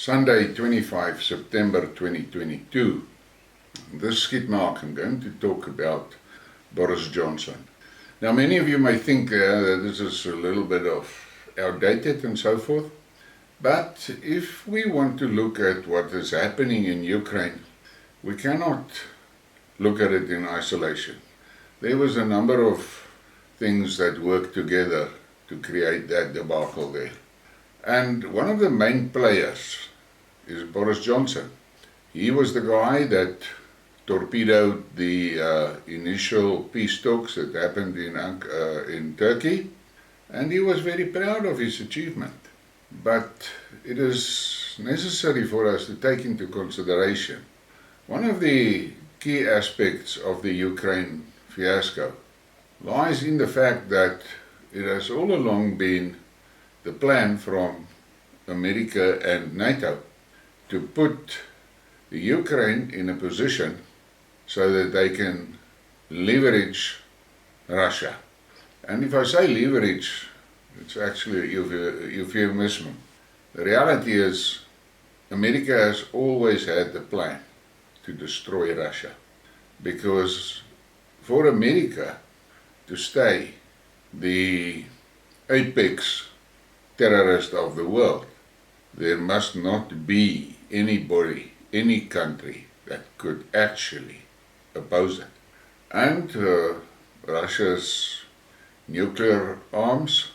Sunday, 25 September 2022. This Skidmark, I'm going to talk about Boris Johnson. Now, many of you may think that this is a little bit of outdated and so forth, but if we want to look at what is happening in Ukraine, we cannot look at it in isolation. There was a number of things that worked together to create that debacle there. And one of the main players is Boris Johnson. He was the guy that torpedoed the initial peace talks that happened in Turkey, and he was very proud of his achievement. But it is necessary for us to take into consideration one of the key aspects of the Ukraine fiasco lies in the fact that it has all along been the plan from America and NATO to put the Ukraine in a position so that they can leverage Russia. And if I say leverage, it's actually a euphemism. The reality is America has always had the plan to destroy Russia, because for America to stay the apex terrorist of the world, there must not be anybody, any country that could actually oppose it. And Russia's nuclear arms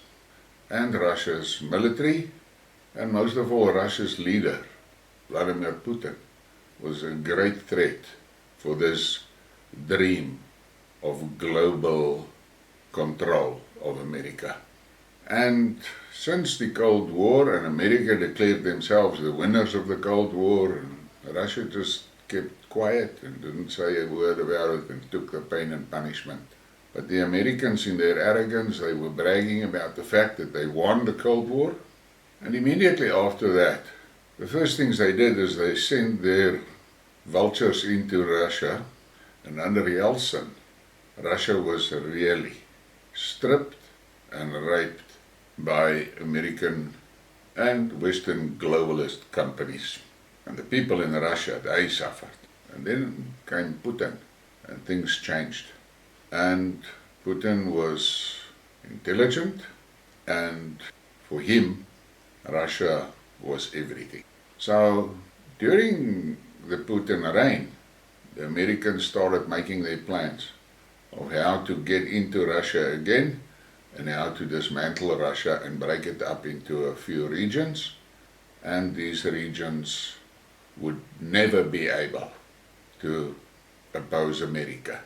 and Russia's military, and most of all Russia's leader, Vladimir Putin, was a great threat for this dream of global control of America. And since the Cold War, and America declared themselves the winners of the Cold War, and Russia just kept quiet and didn't say a word about it and took the pain and punishment. But the Americans, in their arrogance, they were bragging about the fact that they won the Cold War. And immediately after that, the first things they did is they sent their vultures into Russia, and under Yeltsin, Russia was really stripped and raped by American and Western globalist companies. And the people in Russia, they suffered. And then came Putin, and things changed. And Putin was intelligent, and for him, Russia was everything. So during the Putin reign, the Americans started making their plans of how to get into Russia again and how to dismantle Russia and break it up into a few regions. And these regions would never be able to oppose America.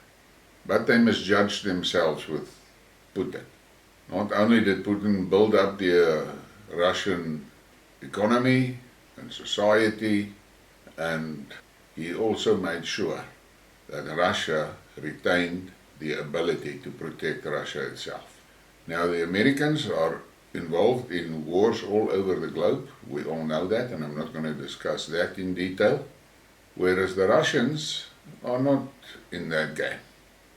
But they misjudged themselves with Putin. Not only did Putin build up the Russian economy and society, and he also made sure that Russia retained the ability to protect Russia itself. Now, the Americans are involved in wars all over the globe. We all know that, and I'm not going to discuss that in detail. Whereas the Russians are not in that game.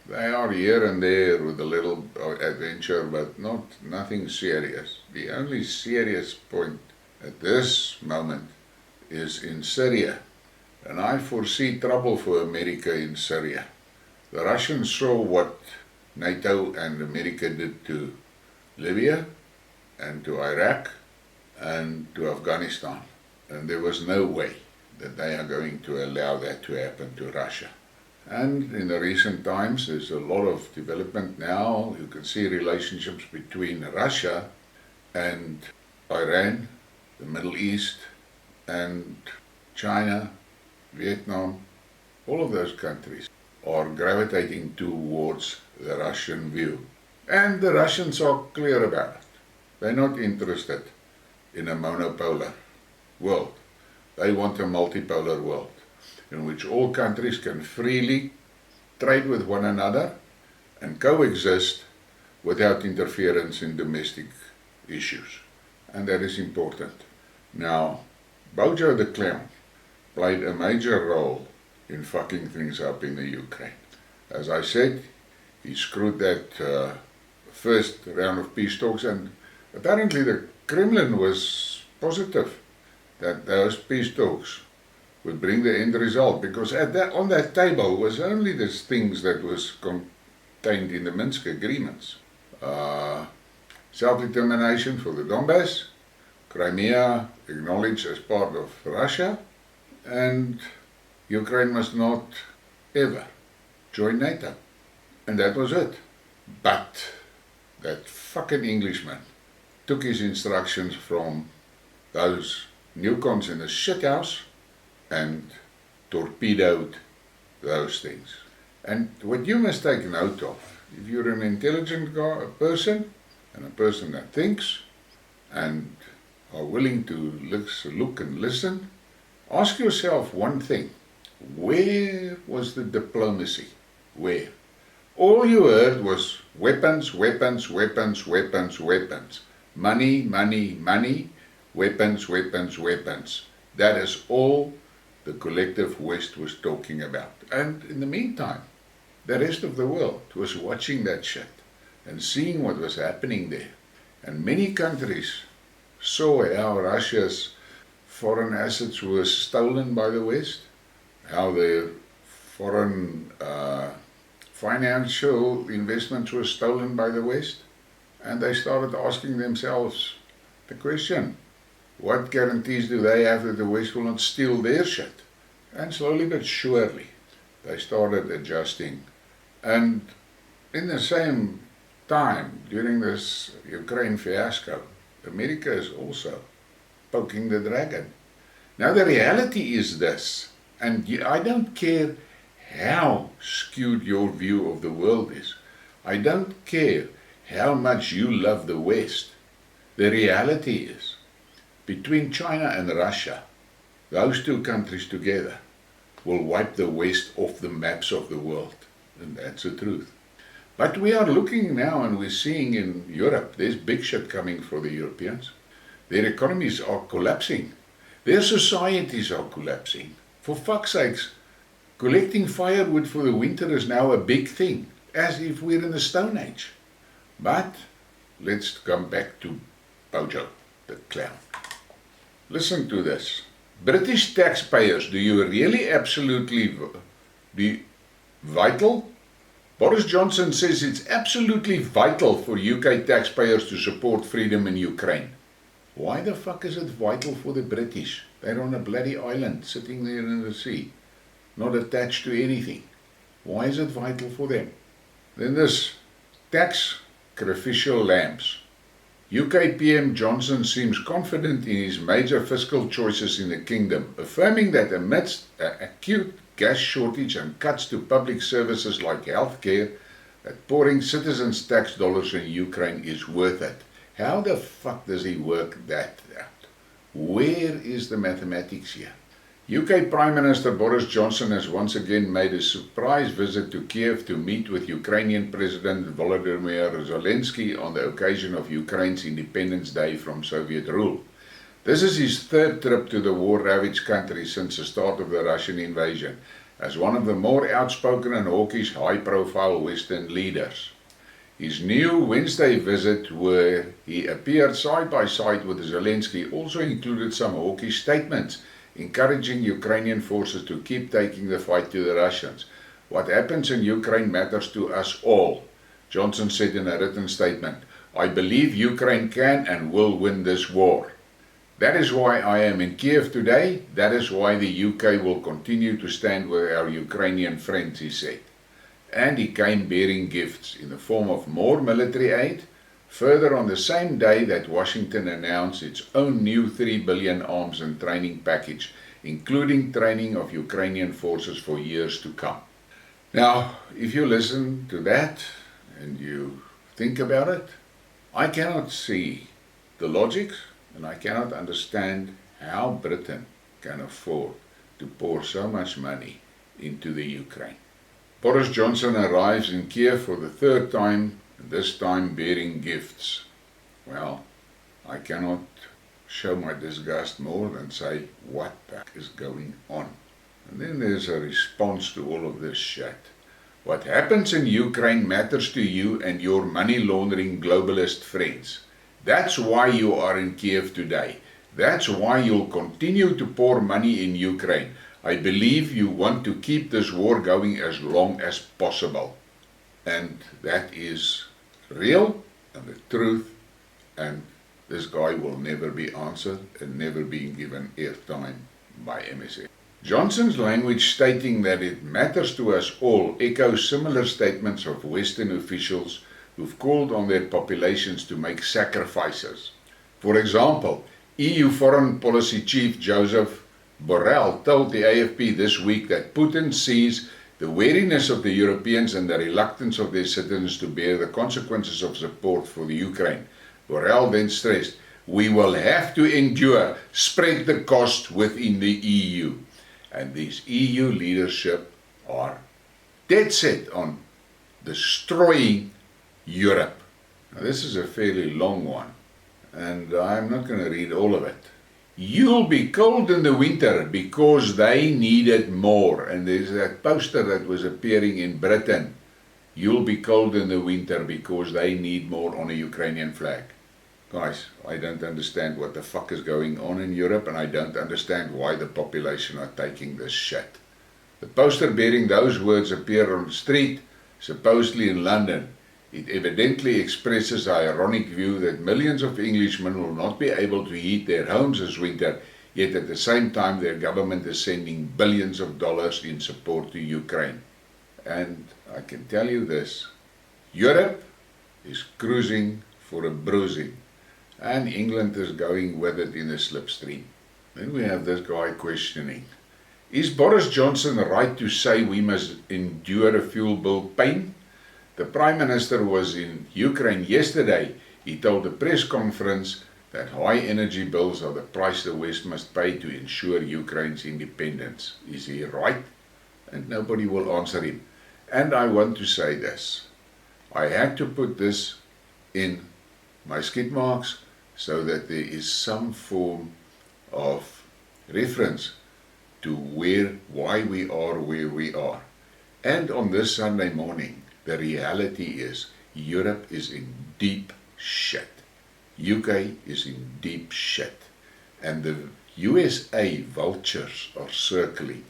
They are here and there with a little adventure, but nothing serious. The only serious point at this moment is in Syria. And I foresee trouble for America in Syria. The Russians saw what NATO and America did to Libya and to Iraq and to Afghanistan. And there was no way that they are going to allow that to happen to Russia. And in the recent times, there's a lot of development now. You can see relationships between Russia and Iran, the Middle East, and China, Vietnam. All of those countries are gravitating towards the Russian view. And the Russians are clear about it. They're not interested in a monopolar world. They want a multipolar world in which all countries can freely trade with one another and coexist without interference in domestic issues. And that is important. Now, Bojo the Clown played a major role in fucking things up in the Ukraine. As I said, he screwed that first round of peace talks, and apparently the Kremlin was positive that those peace talks would bring the end result, because on that table was only the things that was contained in the Minsk agreements. Self-determination for the Donbass, Crimea acknowledged as part of Russia, and Ukraine must not ever join NATO. And that was it. But that fucking Englishman took his instructions from those newcons in the shithouse and torpedoed those things. And what you must take note of, if you're an intelligent person, and a person that thinks, and are willing to look and listen, ask yourself one thing. Where was the diplomacy? Where? All you heard was weapons, weapons, weapons, weapons, weapons. Money, money, money, weapons, weapons, weapons. That is all the collective West was talking about. And in the meantime, the rest of the world was watching that shit and seeing what was happening there. And many countries saw how Russia's foreign assets were stolen by the West, how their foreign financial investments were stolen by the West, and they started asking themselves the question, what guarantees do they have that the West will not steal their shit? And slowly but surely, they started adjusting. And in the same time, during this Ukraine fiasco, America is also poking the dragon. Now the reality is this, and I don't care how skewed your view of the world is. I don't care how much you love the West. The reality is, between China and Russia, those two countries together will wipe the West off the maps of the world. And that's the truth. But we are looking now and we're seeing in Europe, there's big shit coming for the Europeans. Their economies are collapsing. Their societies are collapsing. For fuck's sakes, collecting firewood for the winter is now a big thing, as if we're in the Stone Age. But let's come back to Bojo, the clown. Listen to this. British taxpayers, do you really absolutely vital? Boris Johnson says it's absolutely vital for UK taxpayers to support freedom in Ukraine. Why the fuck is it vital for the British? They're on a bloody island, sitting there in the sea, not attached to anything. Why is it vital for them? Then this tax sacrificial lambs. UK PM Johnson seems confident in his major fiscal choices in the kingdom, affirming that amidst an acute gas shortage and cuts to public services like healthcare, that pouring citizens' tax dollars in Ukraine is worth it. How the fuck does he work that out? Where is the mathematics here? UK Prime Minister Boris Johnson has once again made a surprise visit to Kiev to meet with Ukrainian President Volodymyr Zelensky on the occasion of Ukraine's Independence Day from Soviet rule. This is his third trip to the war-ravaged country since the start of the Russian invasion, as one of the more outspoken and hawkish high-profile Western leaders. His new Wednesday visit, where he appeared side by side with Zelensky, also included some hawkish statements, encouraging Ukrainian forces to keep taking the fight to the Russians. What happens in Ukraine matters to us all, Johnson said in a written statement. I believe Ukraine can and will win this war. That is why I am in Kiev today. That is why the UK will continue to stand with our Ukrainian friends, he said. And he came bearing gifts in the form of more military aid, further on the same day that Washington announced its own new $3 billion arms and training package, including training of Ukrainian forces for years to come. Now, if you listen to that and you think about it, I cannot see the logic and I cannot understand how Britain can afford to pour so much money into the Ukraine. Boris Johnson arrives in Kiev for the third time, this time bearing gifts. Well, I cannot show my disgust more than say, what the heck is going on? And then there's a response to all of this shit. What happens in Ukraine matters to you and your money laundering globalist friends. That's why you are in Kiev today. That's why you'll continue to pour money in Ukraine. I believe you want to keep this war going as long as possible. And that is real and the truth, and this guy will never be answered and never be given airtime by MSF. Johnson's language stating that it matters to us all echoes similar statements of Western officials who've called on their populations to make sacrifices. For example, EU Foreign Policy Chief Joseph Borrell told the AFP this week that Putin sees the wariness of the Europeans and the reluctance of their citizens to bear the consequences of support for the Ukraine. Borrell then stressed, we will have to endure, spread the cost within the EU. And this EU leadership are dead set on destroying Europe. Now, this is a fairly long one, and I'm not going to read all of it. You'll be cold in the winter because they need it more. And there's that poster that was appearing in Britain. You'll be cold in the winter because they need more on a Ukrainian flag. Guys, I don't understand what the fuck is going on in Europe, and I don't understand why the population are taking this shit. The poster bearing those words appeared on the street, supposedly in London. It evidently expresses the ironic view that millions of Englishmen will not be able to heat their homes this winter, yet at the same time their government is sending billions of dollars in support to Ukraine. And I can tell you this, Europe is cruising for a bruising, and England is going with it in a slipstream. Then we have this guy questioning, is Boris Johnson right to say we must endure a fuel bill pain? The Prime Minister was in Ukraine yesterday. He told a press conference that high energy bills are the price the West must pay to ensure Ukraine's independence. Is he right? And nobody will answer him. And I want to say this. I had to put this in my Skidmarks so that there is some form of reference to why we are where we are. And on this Sunday morning, the reality is Europe is in deep shit. UK is in deep shit. And the USA vultures are circling.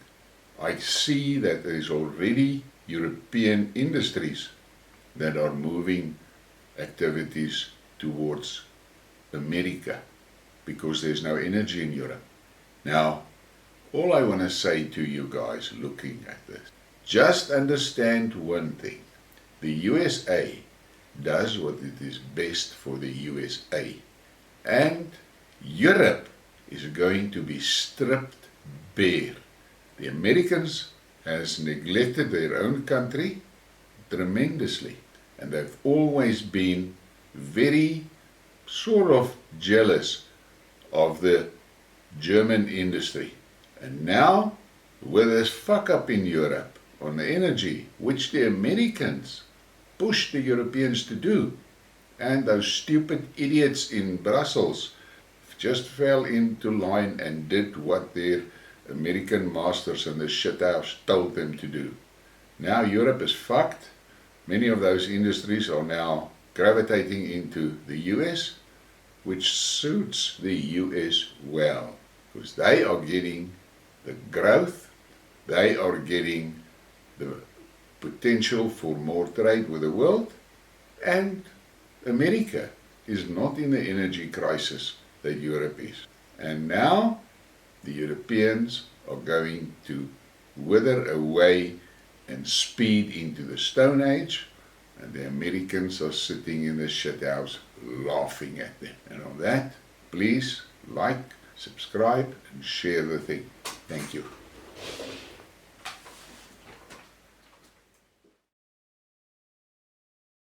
I see that there is already European industries that are moving activities towards America because there's no energy in Europe. Now, all I want to say to you guys looking at this, just understand one thing. The USA does what it is best for the USA. And Europe is going to be stripped bare. The Americans has neglected their own country tremendously. And they've always been very sort of jealous of the German industry. And now, with this fuck up in Europe on the energy, which the Americans pushed the Europeans to do, and those stupid idiots in Brussels just fell into line and did what their American masters in the shithouse told them to do. Now Europe is fucked. Many of those industries are now gravitating into the US, which suits the US well, because they are getting the growth, they are getting the potential for more trade with the world, and America is not in the energy crisis that Europe is. And now the Europeans are going to wither away and speed into the Stone Age, and the Americans are sitting in the shithouse laughing at them. And on that, please like, subscribe, and share the thing. Thank you.